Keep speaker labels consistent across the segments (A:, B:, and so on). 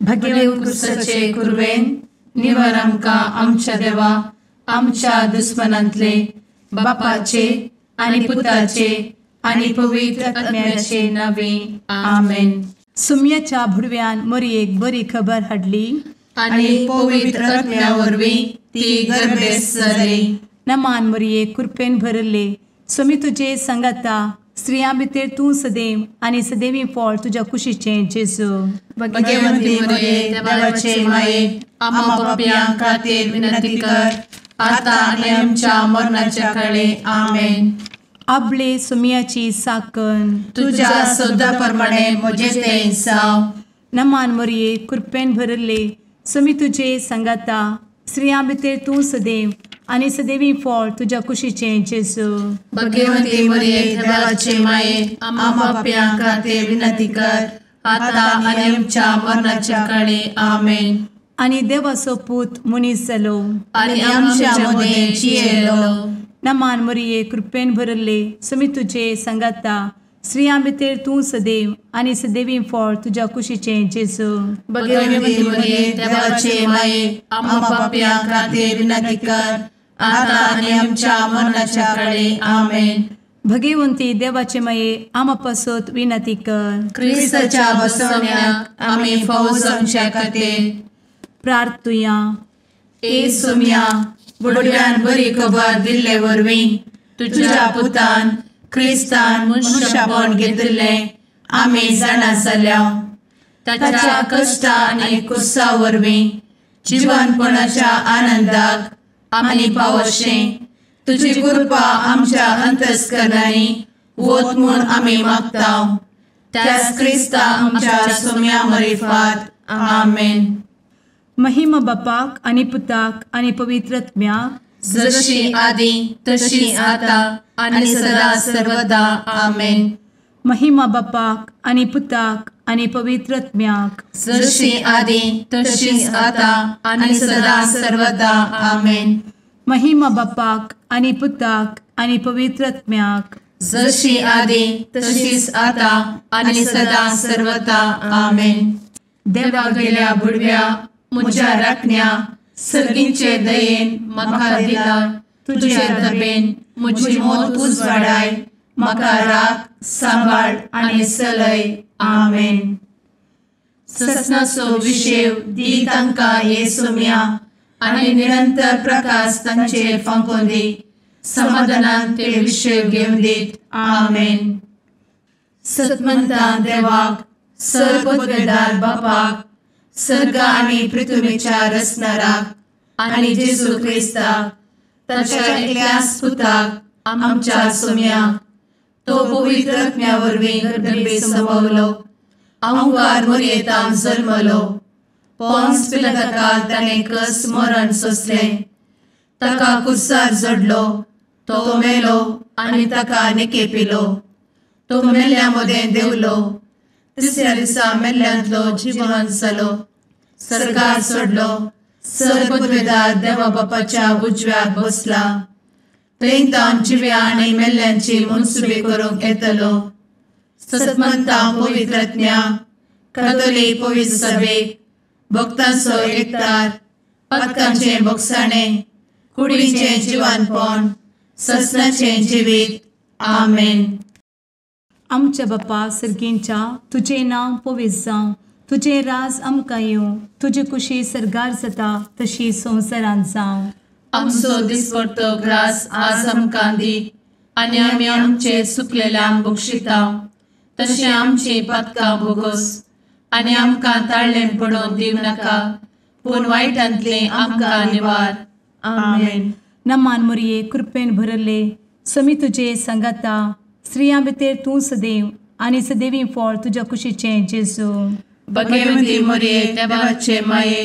A: भगेवन कुर्साचे कुर्वेन निवार आमकां आमच्या देवा आमच्या दुस्मनांतले बापाचे आनी पुताचे आनी पवित्र आत्म्याचे नावे आमेन.
B: सुम्याच्या भुडव्यान मरयेक बरी खबर हाडली
A: आनी पवित्र आत्म्या वरवीं ती गर्भेस जाली.
B: नमान मरयेक कृपेन भरले सुमी तुजे संगता स्त्रियां भितर तूं सदैव आनी सदैवी फळ तुज्या कुशीचें जेजू.
A: भगवंती मरिये देवाचे माये आम्हा पाप्यां खातीर विनंती कर आता आनी आमच्या मरणाच्या काळी आमेन.
B: आपले सुमयाची साकन
A: तुझ्या सोदा प्रमाणे म्हजे तें जाव.
B: नमान मरये कृपेन भरले सुमी तुजे संगता स्त्रियां भितर तूं सदैव आनी सदैवी फळ तुज्या कुशीचें जेजू.
A: भगवंती मरिये देवाचे माये आम्हा पाप्यां खातीर विनंती कर आता आनी आमच्या मरणाच्या काळी आमेन.
B: आनी देवाचो पूत मनीस जालो
A: आनी आमच्या मदीं जियेलो.
B: नमान मरये कृपेन भरले सुमी तुजे संगता स्त्रियां भितर तूं सदैव आनी सदैवी फळ तुज्या कुशीचें जेजू.
A: भगवंती मरिये देवाचे माये आम्हा पाप्यां खातीर विनंती कर आता आनी आमच्या मरणाच्या काळी आमेन.
B: भगवंती देवाचे माये आमा पासत विनंती कर.
A: क्रिस्ताच्या बसवण्याक आमी फावो जावच्या खातीर
B: प्रार्थुया.
A: ए सुम्या बुडव्यान बरी खबर दिल्ले वरवीं तुज्या पुतान क्रिस्तान मनशापण घेतिल्लें आमी जाणा जाल्या. ताच्या कश्टा आनी कुर्सा वरवीं जिवनपणाच्या आनंदाक आमी पावशें तुजी कृपा आमच्या अंतस्करणांनी वत म्हूण आमी मागतांव. त्याच क्रिस्ता आमच्या सुम्या मरिफात आमेन.
B: महिमा बापाक आनी पुताक आनी पवित्र आत्म्याक
A: जशी आदी तशी आता आनी सदा सर्वदा आमेन.
B: महिमा बापाक आनी पुताक आनी पवित्र आत्म्याक
A: जशी आदी तशीच आता आनी सदा सर्वदा आमेन.
B: महिमा बापाक आनी पुताक आनी पवित्र आत्म्याक
A: जशी आदी तशीच आता आनी सदा सर्वदा आमेन. देवा गेल्या बुडव्या म्हज्या राखण्या सर्गींचे दयेन म्हाका दिला तुजे दबेन म्हजी मोत उजवाडाय म्हाका राख सांबाळ आनी चलय आमेन. ससनाचो विशेव दी तांकां हे सुम्या आनी निरंतर प्रकाश तांचेर फांकून दी. समाधानान ते विशेव घेवन दीत आमेन. सतमंता देवाक सर्वपदवेदार बापाक सर्ग आनी पृथ्वीच्या रचणाराक आनी जेजू क्रिस्ताक ताच्या एकल्याच पुताक आमच्या सुम्याक तो पवित्र आत्म्या वरवीं गर्भे संभवलो. अंगार मरयेंत जल्मलो. पोन्स पिलाताकाल ताणें कस मरण सोंसलें. ताका कुर्सार जडलो. तो मेलो आनी ताका निकेपिलो. तो मेल्ल्या मदें देंवलो. तिसऱ्या दिसा मेल्ल्यांतलो जिवंत जालो. सर्गार चडलो. सर्वपदवेदार देवा बापाच्या उजव्याक बसला. थंय तान जिव्या आनी मेल्ल्यांची मनसुबी करूंक येतलो. सतमंता पवित्र आत्म्या कातोलीक पवित्र सभेक भक्तांचो एकठार पातकांचें भोगसाणें कुडीचें जिवनपण ससनाचें जिवीत आमेन.
B: आमच्या बापा सर्गींच्या तुजें नांव पवित्र जावं. तुजें राज आमकां येवं. तुजी कुशी सर्गार जाता तशी संवसारांत जावं.
A: आमचो दिसपडटो ग्रास आज आमकां दी आनी आमी आमचे चुकलेल्यांक बक्षितांव. तशें आमची पातकां भोगोस आनी आमकां ताळ्ळें पडोवन दिव नाका पूण वायटांतलें आमकां निवार आमेन.
B: नमान मरये कृपेन भरले समी तुजे संगता स्त्रियां भितर तूं सदैव आनी सदैवी फळ तुज्या कुशीचें जेजू.
A: भगवंती मरिये देवाचे माये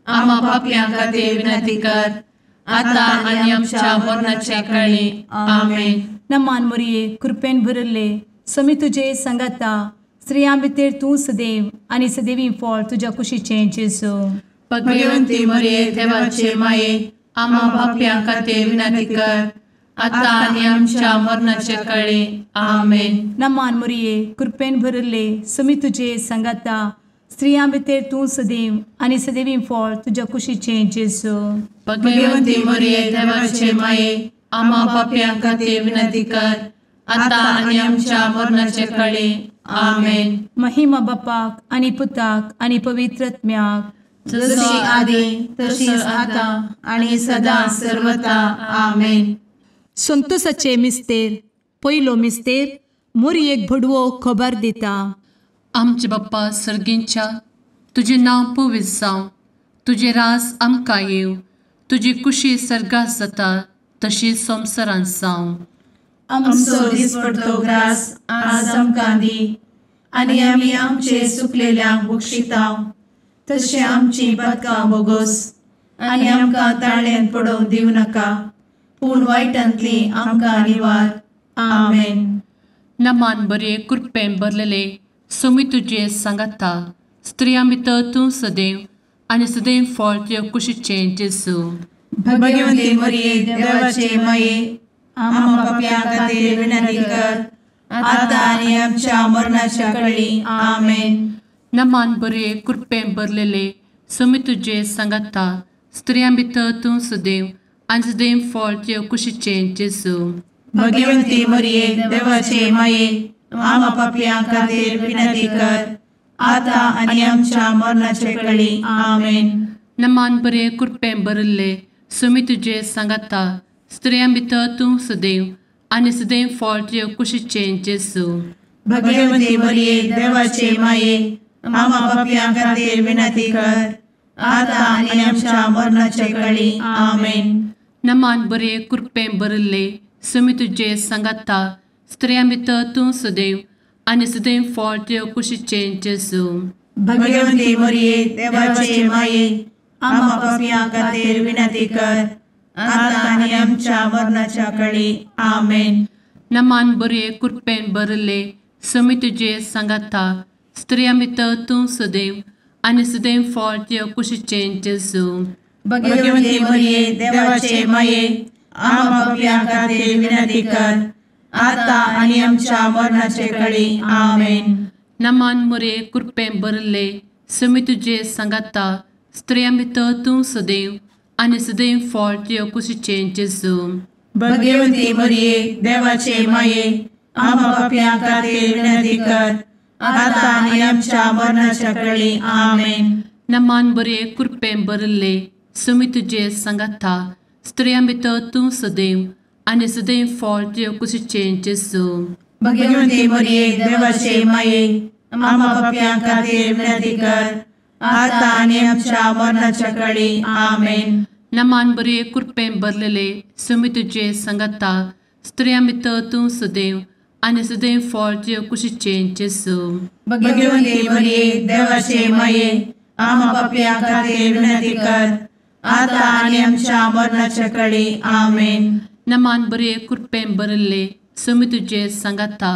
A: आम्हा पाप्यां खातीर विनंती कर आता आनी आमच्या मरणाच्या काळी आमेन.
B: नमान मरये कृपेन भरले समी तुजे संगता स्त्रियां भितर तूं सदैव आनी सदैवी फळ तुज्या कुशीचें जेजू.
A: भगवंती मरिये देवाचे माये आम्हा पाप्यां खातीर विनंती कर आता आनी आमच्या मरणाच्या काळी आमेन.
B: नमान मरये कृपेन भरले समी तुजे संगता स्त्रियां भितर तूं सदैव आनी सदैवी फळ तुज्या कुशीचें जेजू.
A: भगवंती मरिये देवाचे माये, आम्हा पाप्यां खातीर विनंती कर, आता आनी आमच्या मरणाचे काळी. आमेन.
B: महिमा बापाक आनी पुताक आनी पवित्र आत्म्याक,
A: जशी आदी तशीच आता आणि सदा सर्वदा. आमेन.
B: संतोसाचे मिस्तेर. पयलो मिस्तेर. मोरयेक भडवो खबर दिता.
A: आमचे बाप्पा सर्गींच्या, तुझे नाव पवित्र जावं, तुझे राज आमकां येवं, तुजी कुशी सर्गात जाता तशी संवसारांत जावं. आमचो दिसपडटो ग्रास आज आमकां दी, आनी आमी आमचे सुकलेल्यांक बक्षितांव, तशें आमची पातकां बोगोस आनी आमकां ताळ्यान पडोवंक दिवं नाका, पूण वायटांतली आमकां निवार. आमेन. नमान बरे कृपेन भरलेले सोमी तुजे सांगाता, स्त्रियां भितर तूं सदैव आनी सदैव फळ तुज्या कुशीचें जेजू. भगवंती मरिये देवाचे माये, आम्हा पाप्यां खातीर विनंती कर, आता आनी आमच्या मरणाच्या काळी. आमेन. नमान बरे कृपेन भरलेले सोमी तुजे सांगाता, स्त्रियां भितर तूं सदैव आनी सदैव फळ तुज्या कुशीचें जेजू. भगवंती मरिये देवाचे माये, आम्हा पाप्यां खातीर विनंती कर, आता आनी आमच्या मरणाचे काळी. आमेन. नमान बरे कृपेन भरले सोमी तुजे सांगाता, स्त्रियां भितर तूं सदैव आनी सदैव फळ तुज्या कुशीचें जेजू. भगवंती मरिये देवाचे माये, आम्हा पाप्यां खातीर विनंती कर, आता आनी आमच्या मरणाचे काळी. आमेन. नमान बरे कृपेन भरले सोमी तुजे सांगाता, स्त्रियां भितर तूं सदैव आनी सदैव फळ तुज्या कुशीचें जेजू. भगवंती मरिये देवाचे माये, आम्हा पाप्यां खातीर विनंती कर, आता आनी आमच्या मरणाच्या काळी. आमेन. नमान बरे कृपेन भरले सोमी तुजे सांगाता, स्त्रियां भितर तूं सदैव आनी सदैव फळ तुज्या कुशीचें जेजू. भगवंती मरिये देवाचे माये, आम्हा पाप्यां खातीर विनंती कर, आता आनी आमच्या मरणाचे काळी. आमेन. नमान बरे कृपेन भरले सोमी तुजे सांगाता, स्त्रियां भितर तूं सदैव आनी सदैव फळ तुज्या कुशीचें जेजू. भगवंती मरिये देवाचे माये, आम्हा पाप्यां खातीर विनंती कर, आता आनी आमच्या मरणाच्या काळी. आमेन. नमान बरे कृपेन भरले सोमी तुजे सांगाता, स्त्रियां भितर तूं सदैव आनी सदैव फळ तुज्या कुशीचें जेजू. भगवंती मरिये देवाचे माये, आम्हा पाप्यां खातीर विनंती कर, आता आनी आमच्या मरणाच्या काळी. आमेन. नमान बरे कृपेन भरलेले सोमी तुजे सांगाता, स्त्रियां भितर तूं सदैव आनी सदैव फळ तुज्या कुशीचें जेजू. भगवंती मरिये देवाचे माये, आम्हा पाप्यां खातीर विनंती कर, आता आनी आमच्या मरणाच्या काळी. आमेन. नमान बरे कृपेन भरले सोमी तुजे सांगाता,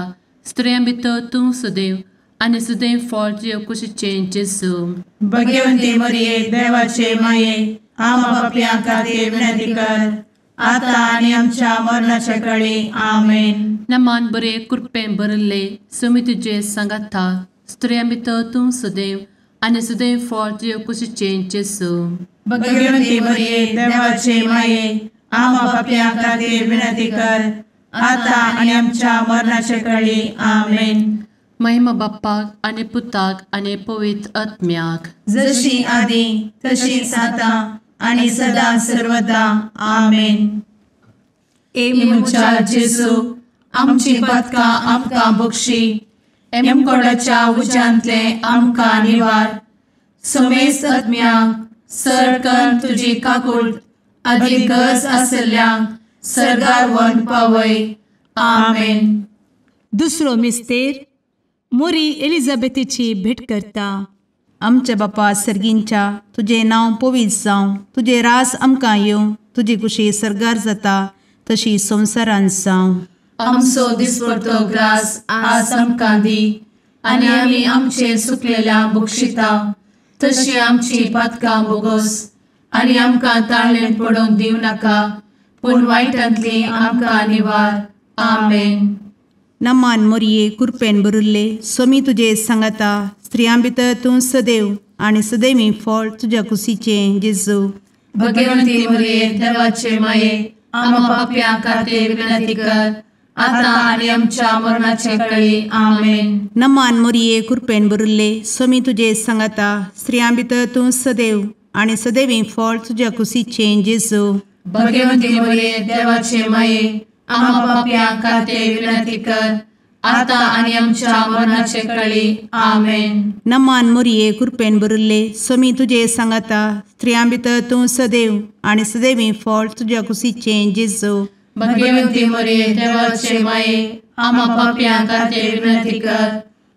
A: स्त्रियां भितर तूं सदैव आनी सदैव फळ तुज्या कुशीचें जेजू. भगवंती मरिये देवाचे माये, आम्हा पाप्यां खातीर विनंती कर, आता आनी आमच्या मरणाच्या काळी. आमेन. नमान बरे कृपेन भरले सोमी तुजे सांगाता, स्त्रियां भितर तूं सदैव आनी सदैव फळ तुज्या कुशीचें जेजू. भगवंती मरिये देवाचे माये, आम्हा पाप्यां खातीर विनंती कर, आता आनी आमच्या मरणाच्या काळी. आमेन. महिमा बाप्पाक आनी पुताक आनी पवित्र आत्म्याक, जशी आदी तशीच आता आनी सदा सर्वदा. आमेन.
B: मुचा
A: जेजू, आमची पातकां आमकां बक्षी, एमकोडाच्या उज्यांतले आमकां निवार. समेस्त आत्म्यांक सरकन तुजी काकूट, आदी गरज आसल्ल्यांक सर्गार व्हरून पावय. आमेन.
B: दुसरो मिस्तेर. मोरी एलिझाबेथीची भेट करता.
C: आमचे बापा सर्गींच्या, तुझे नाव पवित्र जावं, तुझे रास आमकां येवं, तुजी कुशी सर्गार जाता तशी संवसारांत जावं.
A: आमचो दिसपडटो ग्रास आज आमकां दी, आनी आमी आमचे सुकलेल्यांक बक्षितांव, तशी आमची पातकां बोगोस आनी आमकां ताळ्यान पडोवंक दिवं नाका, पूण वायटांतली आमकां निवार. आमेन.
C: नमान मोरये कृपेन भरुल्ले सोमी तुजे सांगाता, स्त्रियां भितर तूं सदैव आणि सदैवी फळ तुझ्या कुशीचें जेजू.
A: भगवंती मरिये देवाचे माये आम्हा पाप्यां खातीर विनंती कर आता आणि आमच्या मरणाचे काळी आमेन.
C: नमान मोरये कृपेन भरिल्ले स्वामी तुजे सांगाता स्त्रियां भितर तूं सदैव आणि सदैवी फळ तुझ्या कुशीचें जेजू.
A: भगवंती मरिये देवाचे माये आम्हा पाप्यां खातीर विनंती कर आता आणि आमच्या मरणाचे काळी आमेन.
C: नमान मोरये कृपेन भरिल्ले स्वामी तुजे सांगाता स्त्रियां भितर तूं सदैव आणि सदैवी फळ तुझ्या कुशीचें जेजू.
A: भगवंती मरिये देवाचे माये आम्हा पाप्यां खातीर विनंती कर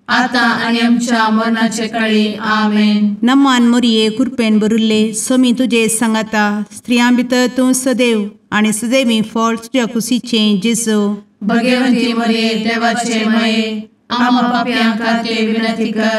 A: आता आणि आमच्या मरणाचे काळी आमेन.
C: नमान मोरये कृपेन भरिल्ले स्वामी तुजे सांगाता स्त्रियां भितर तूं सदैव आणि सदैवी फळ तुझ्या कुशीचें जेजू.
A: भगवंती मरिये देवाचे माये आम्हा पाप्यां खातीर विनंती कर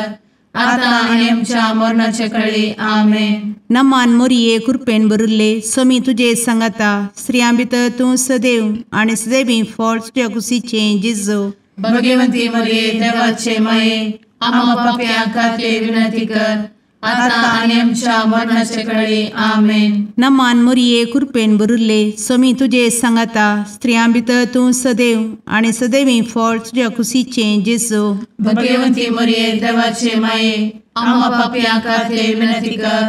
A: आता आणि आमच्या मरणाचे काळी आमेन.
C: नमान मोरये कृपेन भरिल्ले स्वामी तुजे सांगाता स्त्रियां भितर तूं सदैव आणि सदैवी फळ तुझ्या कुशीचें जेजू.
A: भगवंती मरिये देवाचे माये आम्हा पाप्यां खातीर विनंती कर आता आणि आमच्या मरणाचे काळी आमेन.
C: नमान मोरये कृपेन भरिल्ले स्वामी तुजे सांगाता स्त्रियां भितर तूं सदैव आणि सदैवी फळ तुझ्या कुशीचें जेजू.
A: भगवंती मरिये देवाचे माये आम्हा पाप्यां खातीर विनंती कर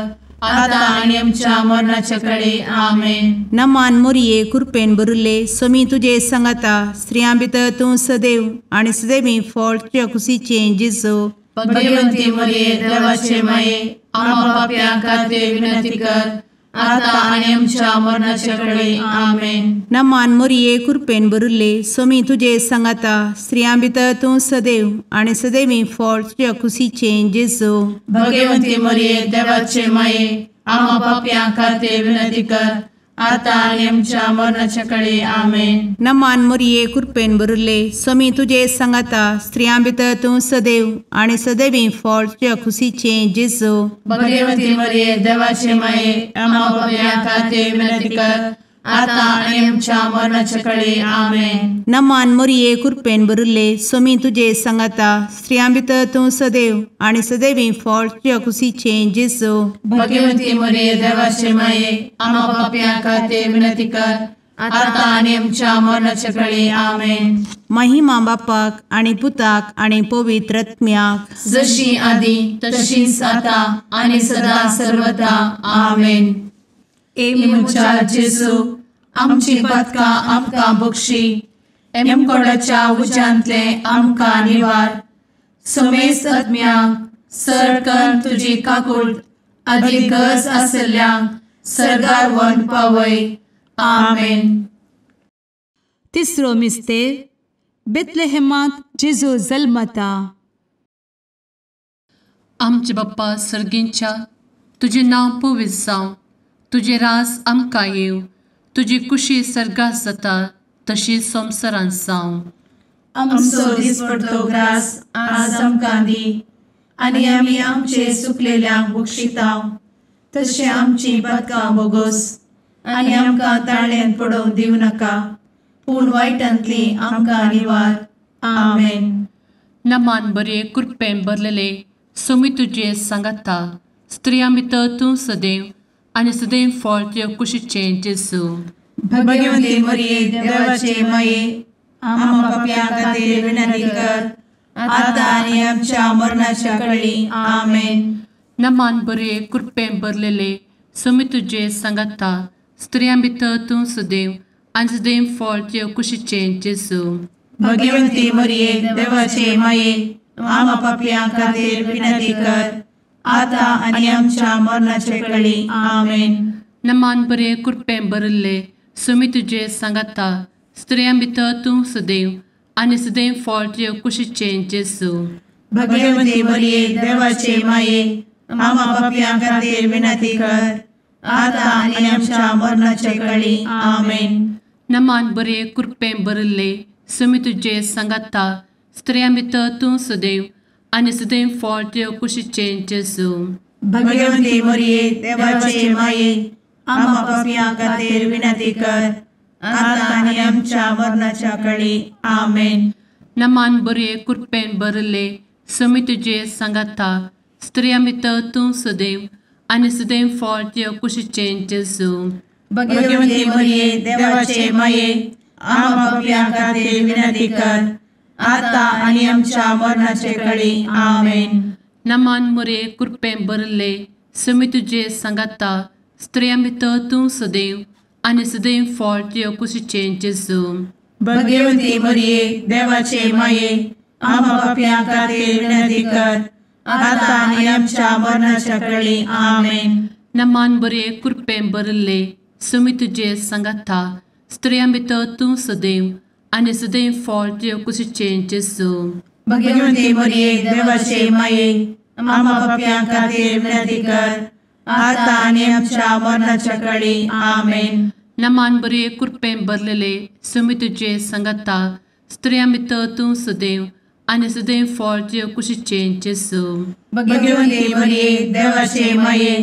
A: आता आणि आमच्या मरणाचे काळी आमेन.
C: नमान मोरये कृपेन भरिल्ले स्वामी तुजे सांगाता स्त्रियां भितर तूं सदैव आणि सदैवी फळ तुझ्या कुशीचें जेजू.
A: भगवंती मरिये देवाचे माये आम्हा पाप्यां खातीर विनंती कर आता आणि आमच्या मरणाचे काळी आमेन.
C: नमान मोरये कृपेन भरिल्ले स्वामी तुजे सांगाता स्त्रियां भितर तूं सदैव आणि सदैवी फळ तुझ्या कुशीचें जेजू.
A: भगवंती मरिये देवाचे माये आम्हा पाप्यां खातीर विनंती कर आता आणि आमच्या मरणाच्या काळी आमेन.
C: नमान मोरये कृपेन भरिल्ले स्वामी तुजे सांगाता स्त्रियां भितर तूं सदैव आणि सदैवी फळ तुझ्या कुशीचें जेजू.
A: भगवंती मरिये देवाचे माये आम्हा पाप्यां खातीर विनंती कर आता आणि आमच्या मरणाच्या काळी आमेन.
C: नमान मोरये कृपेन भरिल्ले स्वामी तुजे सांगाता स्त्रियां भितर तूं सदैव आणि सदैवी फळ तुझ्या कुशीचें जेजू.
A: भगवंती मरिये देवाचे माये आम्हा पाप्यां खातीर विनंती कर आता आणि आमच्या मरणाच्या काळी आमेन.
C: महिमा बापाक आणि पुताक आणि पवित्र आत्म्याक
A: जशी आधी तशीच आता आणि सदा सर्वदा आमेन. एमच्या जेजू आमची पदकां आमकां बक्षी एमकोडाच्या उज्यांतले आमकां निवार. समेस्त आत्म्यांक सरकन तुजी काकूट अधिक गरज आसल्ल्यांक सरगार व्हरून पावय. आमेन.
B: तिसरो मिस्तेर बेतलेहेमांत जेजू जल्मता.
A: आमचे बाप्पा सर्गींच्या तुजें नांव पवित्र जावं तुजें रास आमकां येव तुजी कुशी सर्गास जाता तशी संवसारांत जावं. आमचो दिसपडटो ग्रास आज आमकां दी आनी आमी आमचे सुकलेल्यांक बक्षितांव तशें आमची पदकां बोगोस आनी आमकां ताळ्यान पडोवंक दिवं नाका पूण वायटांतली आमकां निवार. आमेन. नमान बरे कृपेन भरलेले सोमी तुजे सांगाता स्त्रियां भितर तूं सदैव आनी सदैव फळ तुज्या कुशीचें जेजू. भगवंती मरिये देवाचे माये आम्हा पाप्यां खातीर विनंती कर आता आनी आमच्या मरणाच्या काळी आमेन. नमान बरे कृपेन भरलेले सोमी तुजे सांगाता स्त्रियां भितर तूं सदैव आनी सदैव फळ तुज्या कुशीचें जेजू. भगवंती मरिये देवाचे माये आम्हा पाप्यां खातीर विनंती कर आता आनी आमच्या मरणाचे काळी आमेन. नमान बरे कृपेन भरले सोमी तुजे सांगाता स्त्रियां भितर तूं सदैव आनी सदैव फळ तुज्या कुशीचें जेजू. भगवंती मरिये देवाचे माये आम्हा पाप्यां खातीर विनंती कर आता आनी आमच्या मरणाचे काळी आमेन. नमान बरे कृपेन भरले सोमी तुजे सांगाता स्त्रियां भितर तूं सदैव आनी सदैव फळ तुज्या कुशीचें जेजू. भगवंती मरिये देवाचे माये आम्हा पाप्यां खातीर विनंती कर आता आनी आमच्या मरणाच्या काळी आमेन. नमान बरे कृपेन भरले सुमी तुझे सांगाता स्त्रियां भितर तूं सदैव आनी सदैव फळ तुझ्या कुशीचें जेजू.
D: भगवंती मरिये देवाचे माये आम्हा पापियां खातीर विनंती कर आता आनी आमच्या मरणाचे काळी आमेन.
A: नमान मोरे कृपें भरले सुमी तुझे सांगाता स्त्रियां भितर तूं सदैव आनी सदैव फळ तुझ्या कुशीचें जेजू.
D: भगवंती मरिये देवाचे माये आम्हा पापियां खातीर विनंती कर आता आनी आमच्या मरणाच्या काळी आमेन.
A: नमान बरे कृपें भरले सुमी तुझे सांगाता स्त्रियां भितर तूं सदैव आनी सदैव फळ तुझ्या कुशीचें जेजू.
D: भगवंती मरिये देवाचे माये आम्हा पापियां खातीर विनंती कर आता आनी आमच्या मरणाच्या काळी आमेन.
A: नमान बरे कृपें भरलेले सुमी तुझे सांगाता स्त्रियां भितर तूं सदैव आनी सदैव फळ तुझ्या कुशीचें जेजू.
D: भगवंती मरिये देवाचे माये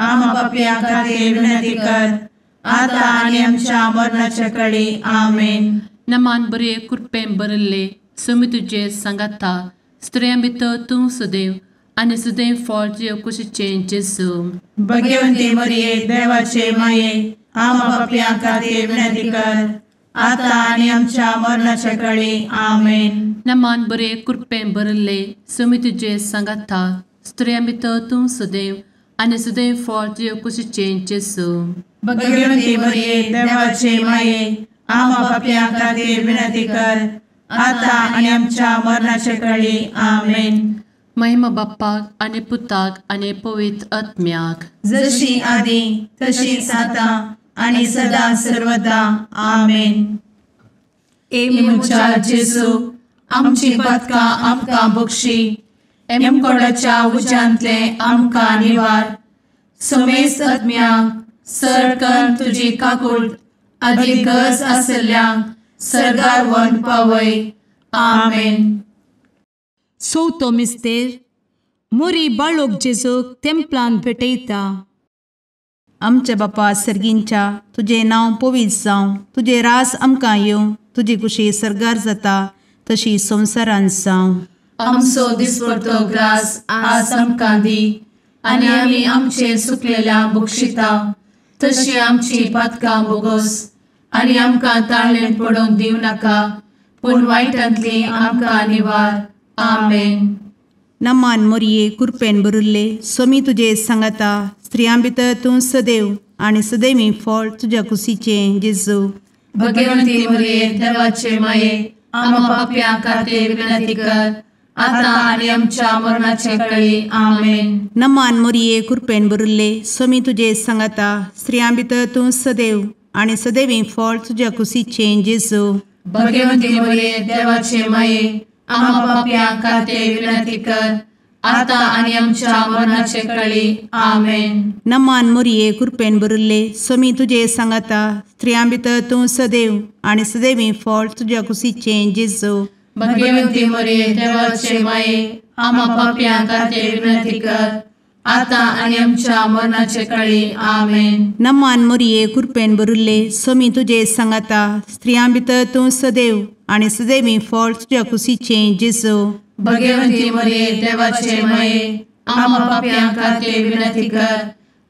D: आम्हा पापियां खातीर विनंती कर आता आनी आमच्या मरणाच्या काळी आमेन.
A: नमान बरे कृपें भरले सुमी तुझे सांगाता स्त्रियां भितर तूं सदैव आनी सदैव फळ तुझ्या कुशीचें जेजू.
D: भगवंती मरिये देवाचे माये आम्हा पापियां खातीर विनंती कर आता आनी आमच्या मरणाच्या काळी आमेन.
A: नमान बरे कृपें भरले सुमी तुझे सांगाता स्त्रियां भितर तूं सदैव आनी सदैव फळ तुझ्या कुशीचें जेजू.
D: भगवंती मरिये देवाचे माये आम्हा पापियां खातीर विनंती कर आता आनी आमच्या मरणाच्या काळी आमेन.
A: महिमा बाप्पाक आनी पुताक आनी पवित्र आत्म्याक
D: जशी आदी तशीच आता आनी सदा सर्वदा आमेन.
B: मुचा जेजू आमची पदकां आमकां बक्षी एमकोडाच्या उज्यांतले आमकां निवार. समेस्त आत्म्यांक सरकन तुजी काकूट अधिक गरज आसल्यांक सरगार व्हरून पावय. आमेन. चवथो मिस्तेर मोरी बाळोक जेजूक तेंपलांत भेटयता.
C: आमचे बापा सर्गींच्या तुझे नांव पवित्र जावं, तुझे रास आमकां येवं, तुजी कुशी सरगार जाता तशी संवसारांत जावं.
B: आमचो दिसपडटो ग्रास आज आमकां दी आनी आमी आमचे सुकलेल्यांक बक्षिता तशी आमची पातकां बोगोस आनी आमकां ताळ्ळेंत पडोवंक दिवं नाका पूण वायटांतली आमकां निवार. आमेन.
C: नमान मोरये कृपेन भरिल्ले सोमी तुजे सांगाता स्त्रियां भितर तूं सदैव आनी सदैवी फळ तुज्या कुशीचें जेजू.
B: भगवंती मरिये देवाचे माये आम्हा पाप्यां खातीर विनंती कर आता आनी आमच्या मरणाचे काळी. आमेन.
C: नमान मोरये कृपेन भरिल्ले सोमी तुजे सांगाता स्त्रियां भितर तूं सदैव आनी सदैवी फळ तुज्या कुशीचें जेजू.
B: भगवंती मरिये देवाचे माये आम्हा पाप्यां खातीर विनंती कर आता आनी आमच्या मरणाचे काळी. आमेन.
C: नमान मोरये कृपेन भरिल्ले सोमी तुजे सांगाता स्त्रियां भितर तूं सदैव आनी सदैवी फळ तुज्या कुशीचें जेजू.
B: भगवंती मरिये देवाचे माये आम्हा पाप्यां खातीर विनंती कर आता आनी आमच्या मरणाचे काळी. आमेन.
C: नमान मोरये कृपेन भरिल्ले सोमी तुजे सांगाता स्त्रियां भितर तूं सदैव आनी सदैवी फळ तुज्या कुशीचें जेजू.
B: भगवंती मरिये देवाचे माये आम्हा पाप्यां खातीर विनंती कर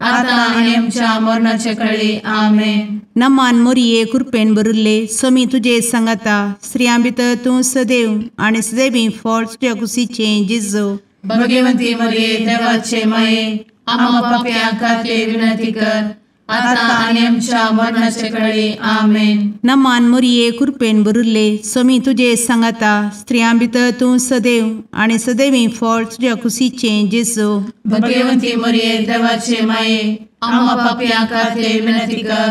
B: आता आनी आमच्या मरणाचे काळी. आमेन.
C: नमान मोरये कृपेन भरिल्ले सोमी तुजे सांगाता स्त्रियां भितर तूं सदैव आनी सदैवी फळ तुज्या कुशीचें जेजू.
B: भगवंती मरिये देवाचे माये आम्हा पाप्यां खातीर विनंती कर आता आनी आमच्या मरणाचे काळी. आमेन.
C: नमान मोरये कृपेन भरिल्ले सोमी तुजे सांगाता स्त्रियां भितर तूं सदैव आनी सदैवी फळ तुज्या कुशीचें जेजू.
B: भगवंती मरिये देवाचे माये आम्हा पाप्यां खातीर विनंती कर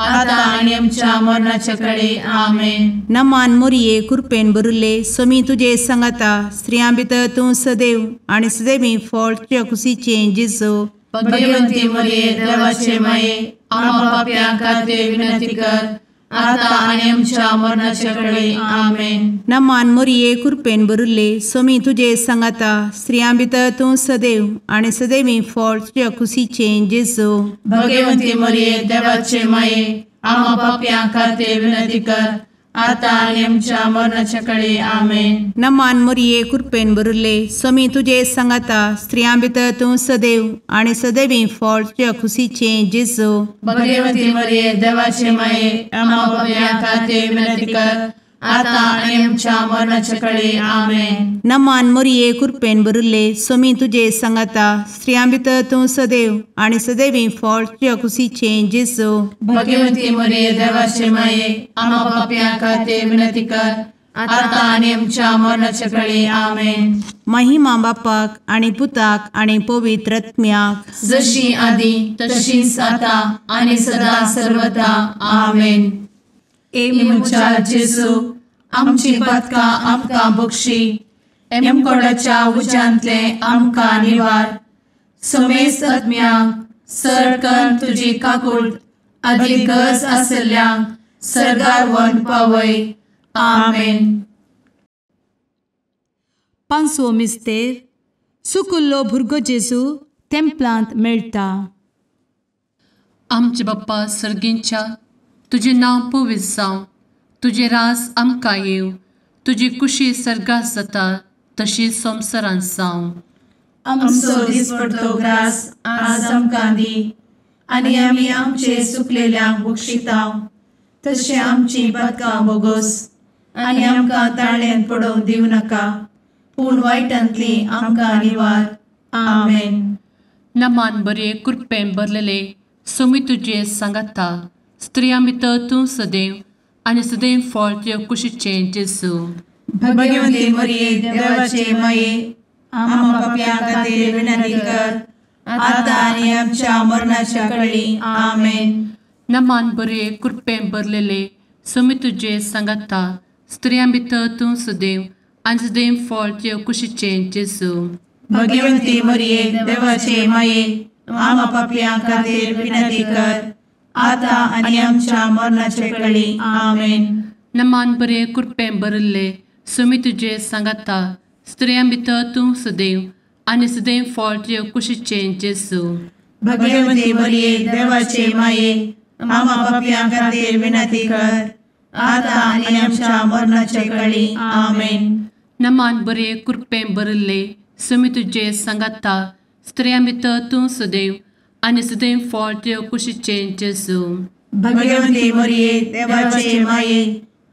B: आता आनी आमच्या मरणाचे काळी. आमेन.
C: नमान मोरये कृपेन भरिल्ले सोमी तुजे सांगाता स्त्रियां भितर तूं सदैव आनी सदैवी फळ तुज्या कुशीचें जेजू.
B: भगवंती मरिये देवाचे माये आम्हा पाप्यां खातीर विनंती कर आता आनी आमच्या मरणाचे काळी. आमेन.
C: नमान मोरये कृपेन भरिल्ले सोमी तुजे सांगाता स्त्रियां भितर तूं सदैव आनी सदैवी फळ तुज्या कुशीचें जेजू.
B: भगवंती मरिये देवाचे माये आम्हा पाप्यां खातीर विनंती कर
D: आता आणि आमच्या मरणाच्या काळी आमेन.
C: नमान मोरये कृपेन बरुले स्वामी तुझे सांगाता स्त्रियां भितर तूं सदैव आणि सदैवी फळ तुझ्या खुशीचे जेजू.
D: भगवती मरिये देवाचे माये आम्हा पापियां खातीर विनंती कर, आता आणि आमच्या मरणाच्या काळी आमेन.
C: नमान मोरये कृपेन बरुले स्वामी तुझे सांगाता स्त्रियां भितर तूं सदैव आणि सदैवी फळ तुझ्या खुशीचे जेजू.
D: भगवती मरिये देवाचे माये आम्हा पापियां खातीर विनंती कर, आता आणि आमच्या मरणाच्या काळी आमेन.
C: महिमा बापाक आणि पुताक आणि पवित्र आत्म्याक
D: जशी आधी तशीच आता आणि सदा सर्वदा आमेन. एमुच्या जेजू आमची पदकां आमकां बक्षी, एमकोडाच्या उज्यांतले आमकां निवार. समेस्त आत्म्यांक सरकन तुजी काकूट अधिक गरज आसल्ल्यांक सर्गार व्हरून पावय. आमेन.
B: पांचवो मिस्तेर सुकुल्लो भुरगो जेजू तेंपलांत मेळटा.
A: आमचे बाप्पा सर्गींच्या तुझे नांव पवित्र जावं, तुझे रास आमकां येव, तुजी कुशी सर्गास जाता तशी संवसारांत जावं.
D: आमचो दिसपडटो ग्रास आज आमकां दी, आनी आमी आमचे सुकलेल्यांक बक्षितांव. तशें आमची पदकां बोगोस आनी आमकां ताळ्यान पडोवंक दिवं नाका, पूण वायटांतली आमकां निवार. आमेन.
A: नमान बरे कृपेन भरलेले स्वामी तुझे सांगाता स्त्रियां भितर तूं सदैव आणि सदैव फळ तुझ्या कुशीचे जेजू.
D: भगवती मरिये देवाचे माये आम्हा पापियां खातीर विनंती कर, आता आनी आमच्या मरणाच्या काळी आमेन.
A: नमान बरे कृपेन भरलेले स्वामी तुझे सांगाता स्त्रियां भितर तूं सदैव आणि सदैव फळ तुझ्या कुशीचे जेजू.
D: भगवती मरिये देवाचे माये आम्हा पापियां खातीर विनंती कर, आता आनी आमच्या मरणाच्या काळी आमेन.
A: नमान बरे कृपेन भरले स्वामी तुझे सांगाता स्त्रियां भितर तूं सदैव आणि सदैव फळ तुझ्या कुशीचे जेजू.
D: भगवती मरिये देवाचे माये आम्हा पापियां खातीर विनंती कर, आता आनी आमच्या मरणाच्या काळी आमेन.
A: नमान बरे कृपेन भरले स्वामी तुझे सांगाता स्त्रियां भितर तूं सदैव आणि सदैव फळ तुझ्या कुशीचे जेजू.
D: भगवती मरिये देवाचे माये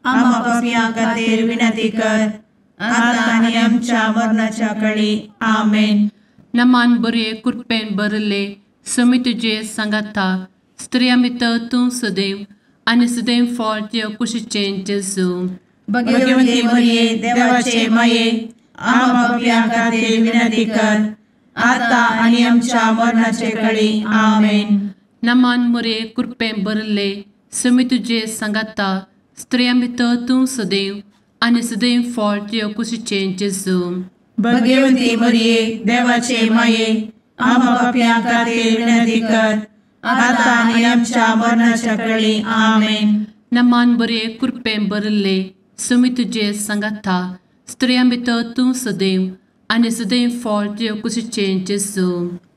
D: आम्हा पापियां खातीर विनंती कर, आता आनी आमच्या मरणाच्या काळी आमेन.
A: नमान बरे कृपेन भरले स्वामी तुझे सांगाता स्त्रियां भितर तूं सदैव आणि सदैव फळ तुझ्या कुशीचे जेजू.
D: भगवती मरिये देवाचे माये आम्हा पापियां खातीर विनंती कर, आता आनी आमच्या मरणाच्या काळी आमेन.
A: नमान बरे कृपेन भरले स्वामी तुझे सांगाता स्त्रियां भितर तूं सदैव आणि सदैव फळ तुझ्या कुशीचे जेजू.
D: भगवती मरिये देवाचे माये आम्हा पापियां खातीर विनंती कर, आता आनी आमच्या मरणाच्या काळी आमेन.
A: नमान बरे कृपेन भरले स्वामी तुझे सांगाता स्त्रियां भितर तूं सदैव आणि सदैव फळ तुझ्या कुशीचे जेजू.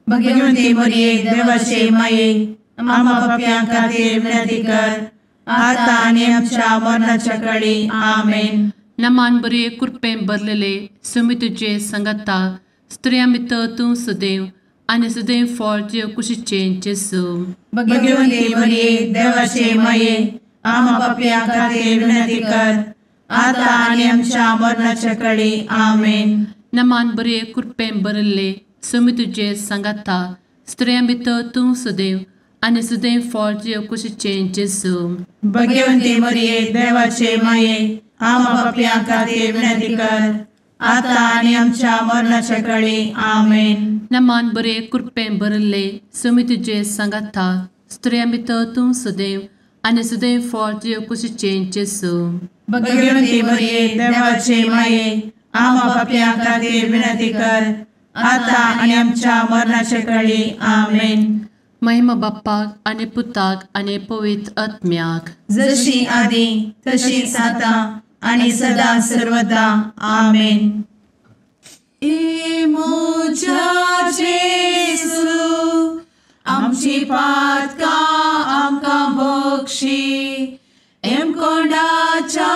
D: भगवती मरिये देवाचे माये आम्हा पापियां खातीर विनंती कर, आता आनी आमच्या मरणाच्या काळी आमेन.
A: नमान बरे कृपेन भरलेले स्वामी तुझे सांगाता स्त्रियां भितर तूं सदैव आणि सदैव फळ तुझ्या कुशीचे जेजू.
D: भगवती मरिये देवाचे माये आम्हा पापियां खातीर विनंती कर, आता आनी आमच्या मरणाच्या काळी आमेन.
A: नमान बरे कृपेन भरले स्वामी तुझे सांगाता स्त्रियां भितर तूं सदैव आणि सदैव फळ तुझ्या कुशीचे जेजू.
D: भगवती मरिये देवाचे माये आम्हा पापियां खातीर विनंती कर, आता आनी आमच्या मरणाच्या काळी आमेन.
A: नमान बरे कृपेन भरले स्वामी तुझे सांगाता स्त्रियां भितर तूं सदैव आणि सदैव फळ तुझ्या कुशीचे जेजू.
D: भगवती मरिये देवाचे माये आम्हा पापियां खातीर विनंती कर, आता आनी आमच्या मरणाच्या काळी आमेन.
A: महिमा बाप्पाक आणि पुताक आणि पवित्र आत्म्याक
D: जशी आधी तशीच आता आणि सदा सर्वदा आमेन. मोजा जेसू आमची पातकां आमकां Bakshi, M कोंडाच्या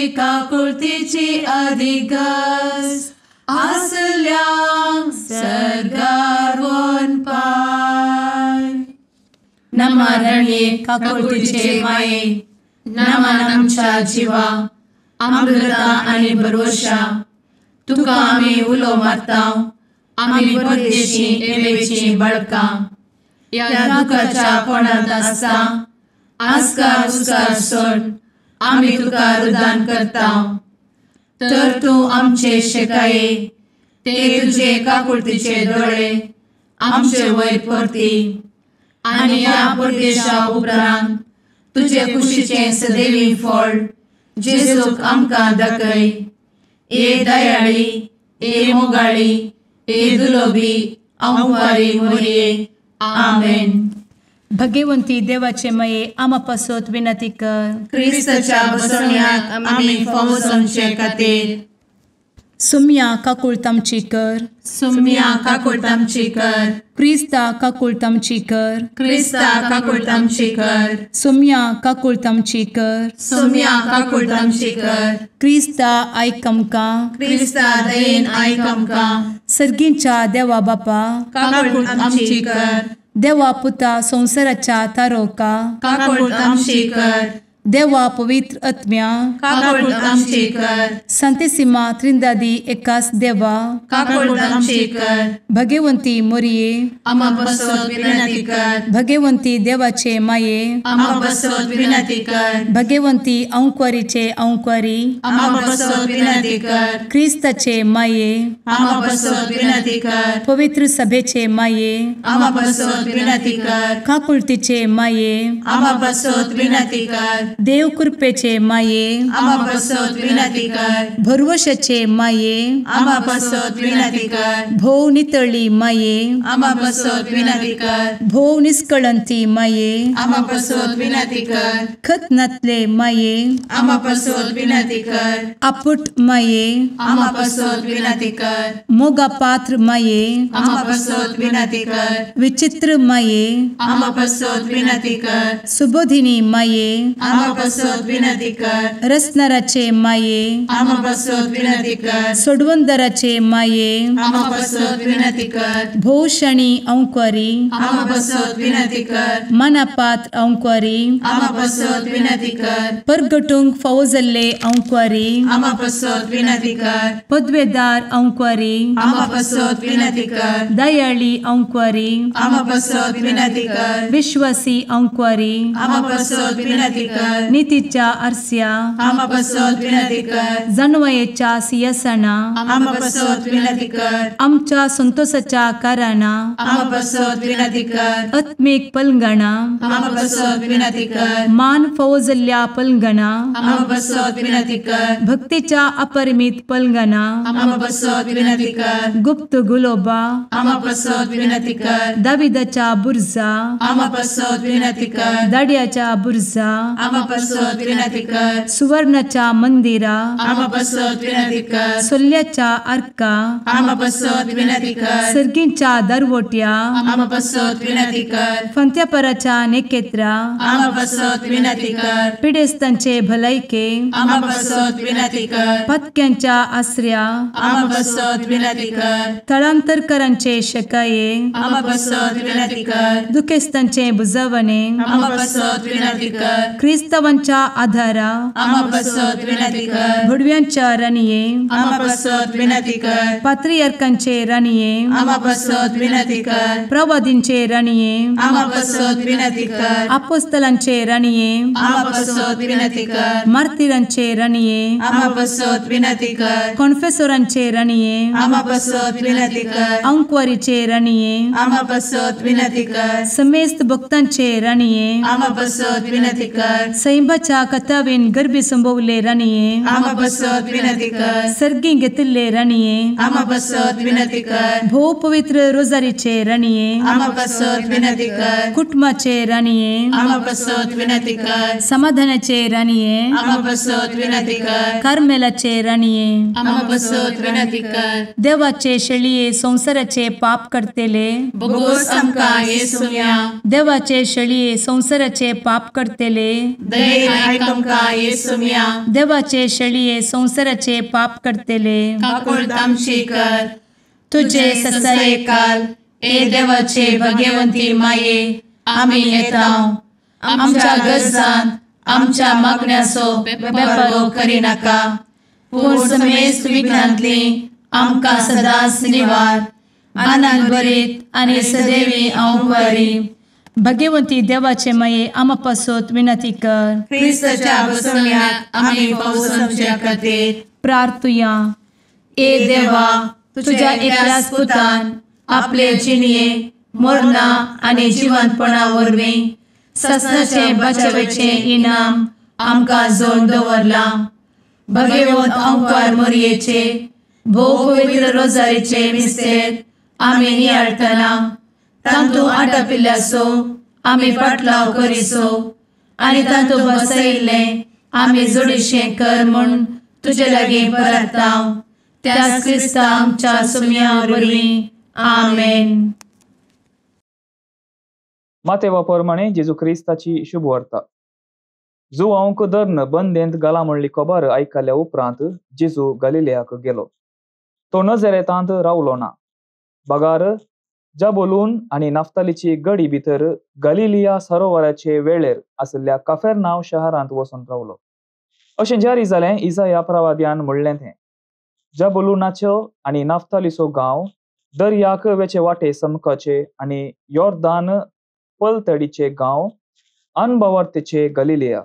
B: काकुळतीची अधिगस आसल्यां Sargar one pi. नमारणे काकुळतीचे माये नमान आमच्या जिवा अमृता आनी भरवशा तुका आमी उलो मारतांव. आमी परदेशी येवेची बळकां या दुखाच्या कोणांत आसता आस्कार उस्कार सोड आमी तुका रुदान करतांव. तर तूं आमचे शेकाये ते तुजे काकुळतीचे दोळे आमचे वयर परती आनी या परदेशा उपरांत तुजे कुशीचे सदैवी फळ जेजूक आमकां दाखय. ए दयाळी ए मोगाळी ए दुलोबी अंवारी मोरये. आमेन.
D: भगवंती देवाचे मये आमा पासत विनंती कर.
B: क्रिस्ताच्या बसवण्याक आमी फावो समचे खातीर
D: सुम्या काकुळतामची कर.
B: सुम्या काकुळतामची कर.
D: क्रिस्ता काकुळतामची कर.
B: क्रिस्ता काकुळतामची कर.
D: सुम्या काकुळतामची कर.
B: सुम्या काकुळतामची कर.
D: क्रिस्ता आयक आमकां.
B: क्रिस्ता दयेन आयक आमकां.
D: सर्गींच्या देवा बापा
B: काकुळतामची कर.
D: देवा पुता संसाराच्या तारोका
B: काकुळतामची कर.
D: देवा पवित्र आत्म्या
B: काकुळतामची कर.
D: सांतेसिमा त्रिंदादी एकाच देवा
B: काकुळतामची कर.
D: भगवंती मोरये
B: आमा बसवत विनंती कर.
D: भगवंती देवाचे माये
B: आमा बसवत विनंती कर.
D: भगवंती अंकुरीचे अंकुरी
B: आमा बसवत विनंती कर.
D: क्रिस्ताचे माये
B: आमा बसवत विनंती कर.
D: पवित्र सभेचे माये
B: आमा बसवत विनंती कर.
D: काकुळतीचे माये
B: आमा बसवत विनंती कर.
D: देव कृपेचे माये
B: आमा बसवत विनंती कर.
D: भरवशाचे माये
B: आमा बसवत विनंती कर.
D: भोव नितळी माये
B: आमा बसवत विनंती कर.
D: भोव निष्कळंती माये
B: आमा बसवत विनंती कर.
D: खतनातले माये
B: आमा बसवत विनंती कर.
D: आपुट माये
B: आमा बसवत विनंती कर.
D: मोगा पात्र माये
B: आमा बसवत विनंती कर.
D: विचित्र माये
B: आमा बसवत विनंती कर.
D: सुबोधिनी माये
B: आमा बसवत विनंती कर.
D: रसनाराचे माये
B: आमा बसवत विनंती कर.
D: सोडवंदराचे माये
B: आमा बसवत विनंती कर.
D: भोवशणी अंकुरी
B: आमा बसवत विनंती कर.
D: मनापात्र अंकुरी
B: आमा बसवत विनंती कर.
D: परगटूंक फावो जाल्ले अंकुरी
B: आमा बसवत विनंती कर.
D: पदवेदार अंकुरी
B: आमा बसवत विनंती कर.
D: दयाळी अंकुरी
B: आमा बसवत विनंती कर.
D: विश्वासी अंकुरी
B: आमा बसवत विनंती कर.
D: नीतीच्या आरस्या
B: आमा बसवत विनंती कर.
D: जाणवायेच्या सिंहासना
B: आमा बसवत विनंती कर.
D: आमच्या संतोषाच्या कारणा
B: आमा बसवत विनंती कर.
D: आत्मिक पलंगणा
B: आमा बसवत विनंती कर.
D: मान फावो जाल्ल्या पलंगणा
B: आमा बसवत विनंती कर.
D: भक्तीच्या अपरिमित पलंगणा
B: आमा बसवत विनंती कर.
D: गुप्त गुलोबा
B: आमा बसवत विनंती कर.
D: दाविदाच्या बुर्जा
B: आमा बसवत विनंती कर.
D: दाड्याच्या बुर्जा
B: आमा बसवत विनंती कर.
D: सुवर्णाच्या मंदिरा
B: आमा बसवत विनंती कर.
D: सोल्याच्या अर्का
B: आमा बसवत विनंती कर.
D: सर्गींच्या दरवोट्या
B: आमा बसवत विनंती कर.
D: फंत्यापराच्या नेकेत्रा
B: आमा बसवत विनंती कर.
D: पिडेस्तांचे भलायके
B: आमा बसवत विनंती कर.
D: पत्क्यांच्या आसऱ्या
B: आमा बसवत विनंती कर.
D: तळांतरकरांचे शेकाये
B: आमा बसवत विनंती कर.
D: दुखेस्तांचे बुजावणे
B: आमा बसवत विनंती कर.
D: क्रिस्तवांच्या आधारा
B: आमा बसवत विनंती कर.
D: भडव्यांच्या राणीये
B: आमा बसवत विनंती कर.
D: पात्रियार्कांचे राणीये
B: आमा बसवत विनंती कर.
D: प्रवादींचे राणीये
B: आमा बसवत विनंती कर.
D: अपोस्तलांचे राणीये
B: आमा बसवत विनंती कर.
D: मार्तिरांचे राणीये
B: आमा बसवत विनंती कर.
D: कॉन्फेसोरांचे राणीये
B: आमा बसवत विनंती कर.
D: अंकुरीचे राणीये
B: आमा बसवत विनंती कर.
D: समेस्त भक्तांचे राणीये
B: आमा बसवत विनंती कर.
D: सैंबाच्या कथावेन गर्भी संभवले राणीये
B: आमा बसवत विनंती कर.
D: सर्गी घेतले राणीये
B: आमा बसवत विनंती कर.
D: भोव पवित्र रोजारीचे राणीये
B: आमा बसवत विनंती कर.
D: कुटुंबाचे राणीये
B: आमा बसवत विनंती कर.
D: समाधानाचे राणीये
B: आमा बसवत विनंती कर.
D: कार्मेलाचे राणीये
B: आमा बसवत विनंती कर.
D: देवाचे शेळिये संसाराचे पाप करतेले
B: बोगोस आमकां येसुया.
D: देवाचे शेळिये संसाराचे पाप करतेले दये आयक आमकां येसू मिया
B: देवाचे शेळये संवसाराचे पाप करतेले
D: काकूळ आमची कर
B: तुझे ससाये काल
D: ए देवाचे भगवंती माये आमी येता आमच्या गरजांत आमच्या मागण्याचो बेपारो करी नाका पूण समेस्त विघ्नांतली आमकां सदांच निवार आनंद बरीत आनी सदैवी आंवकारी
B: भगवंती देवाचे माये आमा पासत विनंती कर
D: क्रिस्ताच्या बसवण्यात आमी पावसाच्या खातीर
B: प्रार्थुया
D: ए देवा तुझ्या एकल्याच पुतान आपले जिणये मरणा आनी जिवंतपणा वरवीं ससनाचे बचावेचे इनाम आमकां जोड दवरला भगवंत आंवकार मोरयेचे भोव पवित्र रोजारीचे मिस्तेर आमी नियाळटना तांतू आटापिल्ल्याचो आमी पाटलाव करिसो आनी तांतू बसयिल्ले आमी जोडीशें कर म्हूण तुजे लागीं परतांव त्याच क्रिस्ता आमच्या सुम्या वरवीं आमेन.
E: मातेवा प्रमाणे जेजू क्रिस्ताची शुभ वार्ता. जुआंक धरण बंदेंत घाला म्हणली खबर आयकल्या उपरांत जेजू गलिलेयाक गेलो. तो नजरेतांत रावलो ना. बगार जाबोलून आनी नाफ्तालीची गडी भितर गलिलिया सरोवराचे वेळेर आसल्या कफेरनाव शहरांत वचून रावलो. अशें जारी जालें इसाया प्रवाद्यान म्हणलें तें. जाबोलूनाचो आनी नाफ्तालीचो गांव दर्याक वेचे वाटे समकाचे आनी योर्दान पलतडीचे गांव अनभवार्थेचे गलिलिया.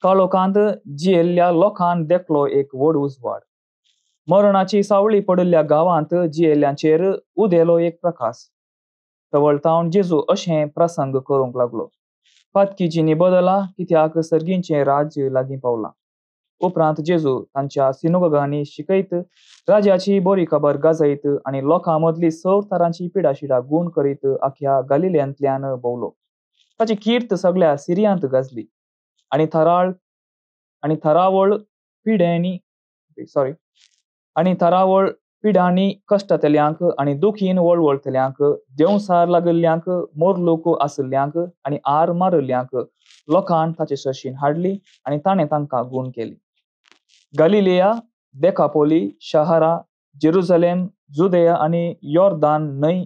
E: काळोखांत जियेल्ल्या लोकांक देखलो एक व्हड उजवाड. मरणाची सावळी पडिल्ल्या गांवांत जियेल्ल्यांचेर उदेलो एक प्रकाश. तवळतावन जेजू अशें प्रसंग करूंक लागलो. फातकी जिणी बदला कित्याक सर्गींचे राज्य लागीं पावलां. उपरांत जेजू तांच्या सिनोगांनी शिकयत, राजाची बरी खबर गाजयत आनी लोकां मदली सर तरांची पिडाशिडा गूण करीत आख्या गलिलियांतल्यान भोंवलो. ताची कीर्त सगळ्या सिरियांत गाजली आनी थरावळ पिडांनी कश्टातल्यांक आनी दुखीन वळवळतल्यांक, देंवसार लागल्ल्यांक, मोरलोक आसल्ल्यांक आनी आर मारल्ल्यांक लोकांन ताचे सशीन हाडली आनी ताणें तांकां गूण केली. गलिलिया, देकापोली शारां, जेरुसलेम, जुदेया आनी योर्दान न्हंय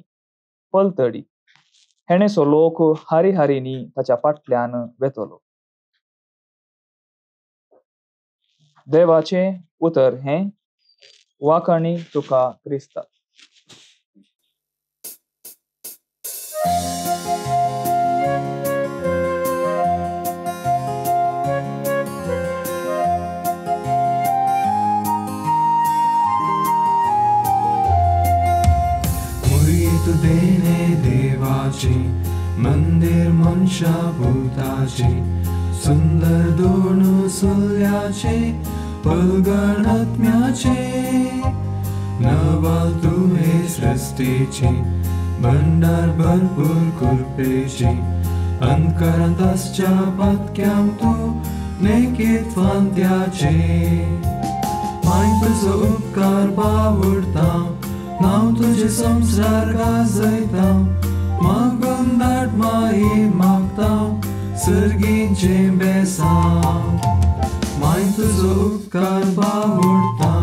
E: पलतडी हेणेचो लोक हारी हारीनी ताच्या फाटल्यान वेतलो. देवाचे उतर हें. वाकणी तुका क्रिस्ता.
F: देणे देवाचे मंदिर मनशा भूताचे सुंदर दोन सुल्याचे पलगण आत्म्याचे नवाल तुहे सृष्टीचे भंडार भरपूर कृपेचे अंतकारांत आसच्या पातक्याम तू नेकेत फांत्याचे माय तुजो उपकार बावडता नाव तुझे संसार गाजयता मागून दाट माये मागता सर्गींचे बेसांव माय तुजो उपकार बावडता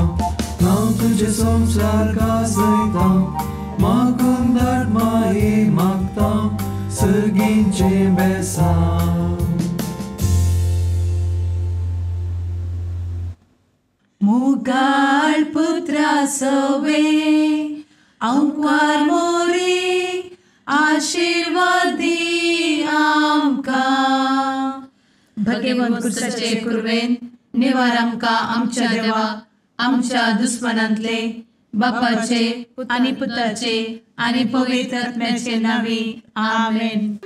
F: नाव तुझे संसार गाजयता मागून दाट माये मागता सर्गींचे बेसांव.
D: मुगाळ पुत्रा सवे आंवकार मोरी आशीर्वाद दी आमकां. भगवंत क्रिस्ताचे कुरवेन निवार आमकां आमच्या देवा आमच्या दुस्मनांतले बापाचे आनी पुताचे आनी पवित्र आत्म्याचे नांवी आमेन.